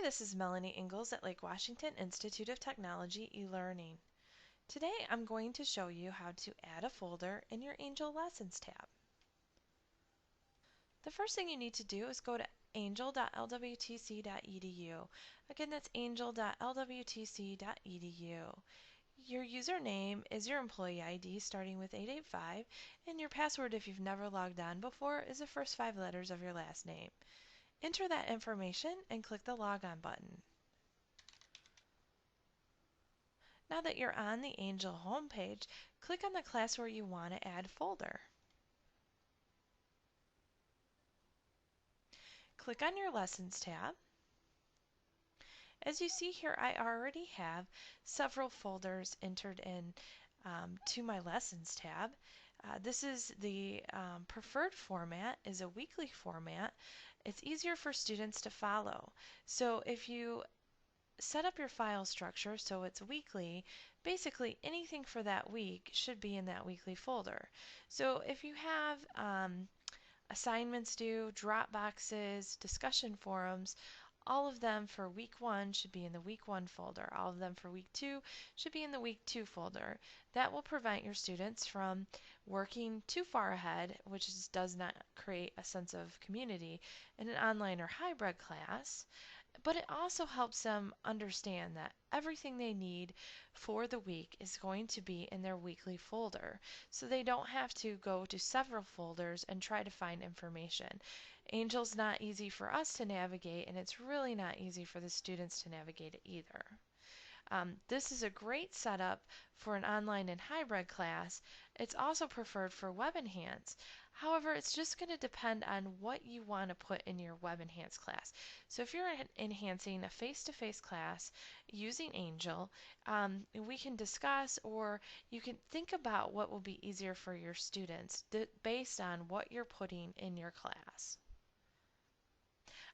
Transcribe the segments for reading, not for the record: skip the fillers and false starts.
this is Melanie Ingalls at Lake Washington Institute of Technology eLearning. Today I'm going to show you how to add a folder in your Angel Lessons tab. The first thing you need to do is go to angel.lwtc.edu. Again, that's angel.lwtc.edu. Your username is your employee ID starting with 885, and your password, if you've never logged on before, is the first 5 letters of your last name. Enter that information and click the Log On button. Now that you're on the Angel homepage, click on the class where you want to add folder. Click on your Lessons tab. As you see here, I already have several folders entered in to my Lessons tab. This is the preferred format is a weekly format. It's easier for students to follow. So if you set up your file structure so it's weekly, basically anything for that week should be in that weekly folder. So if you have assignments due, drop boxes, discussion forums, all of them for week 1 should be in the week 1 folder. All of them for week 2 should be in the week 2 folder. That will prevent your students from working too far ahead, which does not create a sense of community in an online or hybrid class. But it also helps them understand that everything they need for the week is going to be in their weekly folder, so they don't have to go to several folders and try to find information. Angel's not easy for us to navigate, and it's really not easy for the students to navigate it either. This is a great setup for an online and hybrid class. It's also preferred for Web Enhance. However, it's just going to depend on what you want to put in your Web Enhance class. So if you're enhancing a face-to-face class using Angel, we can discuss, or you can think about what will be easier for your students based on what you're putting in your class.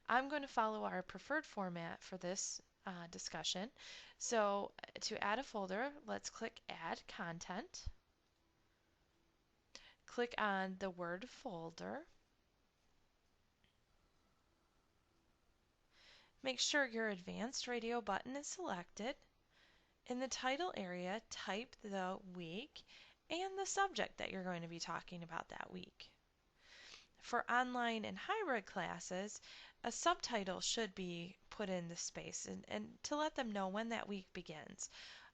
I'm going to follow our preferred format for this discussion. So to add a folder, let's click Add Content. Click on the word folder. Make sure your advanced radio button is selected. In the title area, type the week and the subject that you're going to be talking about that week. For online and hybrid classes, a subtitle should be put in the space and to let them know when that week begins.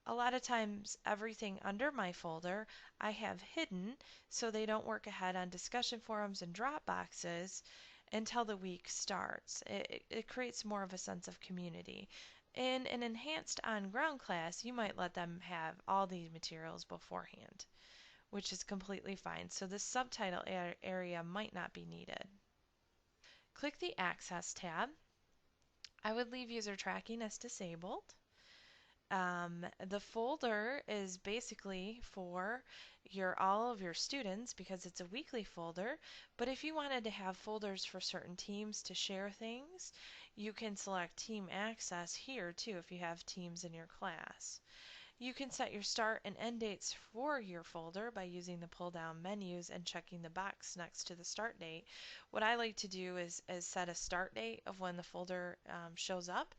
A lot of times everything under my folder I have hidden so they don't work ahead on discussion forums and drop boxes until the week starts. It creates more of a sense of community. In an enhanced on-ground class, you might let them have all these materials beforehand, which is completely fine. So the subtitle area might not be needed. Click the Access tab. I would leave user tracking as disabled. The folder is basically for all of your students because it's a weekly folder, but if you wanted to have folders for certain teams to share things, you can select Team Access here too if you have teams in your class. You can set your start and end dates for your folder by using the pull down menus and checking the box next to the start date. What I like to do is set a start date of when the folder shows up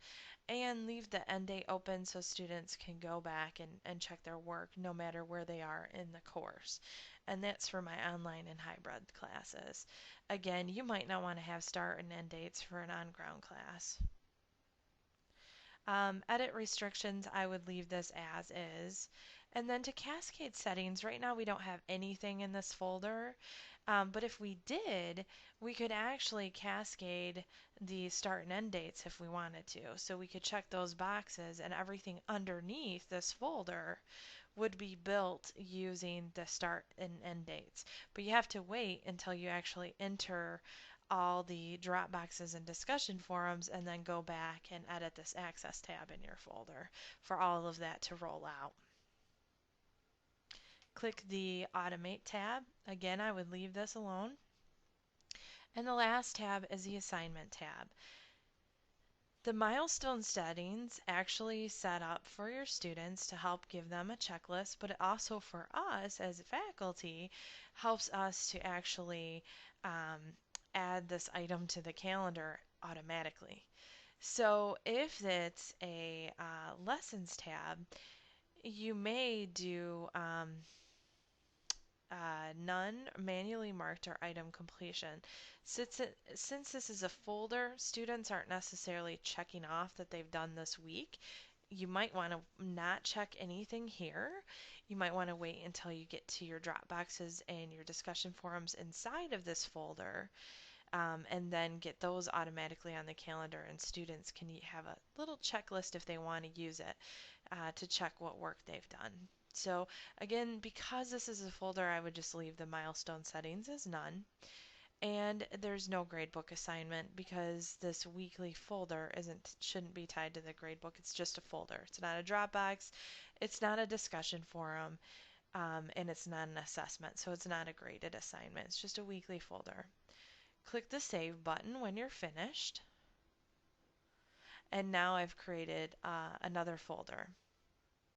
and leave the end date open so students can go back and check their work no matter where they are in the course. And that's for my online and hybrid classes. Again, you might not want to have start and end dates for an on-ground class. Edit restrictions, I would leave this as is. And then to cascade settings, right now we don't have anything in this folder. But if we did, we could actually cascade the start and end dates if we wanted to. So we could check those boxes and everything underneath this folder would be built using the start and end dates. But you have to wait until you actually enter all the drop boxes and discussion forums and then go back and edit this Access tab in your folder for all of that to roll out. Click the Automate tab. Again, I would leave this alone. And the last tab is the Assignment tab. The milestone settings actually set up for your students to help give them a checklist, but it also for us as faculty helps us to actually add this item to the calendar automatically. So if it's a lessons tab, you may do none manually marked or item completion. Since this is a folder, students aren't necessarily checking off that they've done this week. You might want to not check anything here. You might want to wait until you get to your Dropboxes and your discussion forums inside of this folder, and then get those automatically on the calendar, and students can have a little checklist if they want to use it to check what work they've done. So again, because this is a folder, I would just leave the milestone settings as none. And there's no gradebook assignment because this weekly folder shouldn't be tied to the gradebook. It's just a folder. It's not a Dropbox. It's not a discussion forum. And it's not an assessment, so it's not a graded assignment. It's just a weekly folder. Click the Save button when you're finished. And now I've created another folder.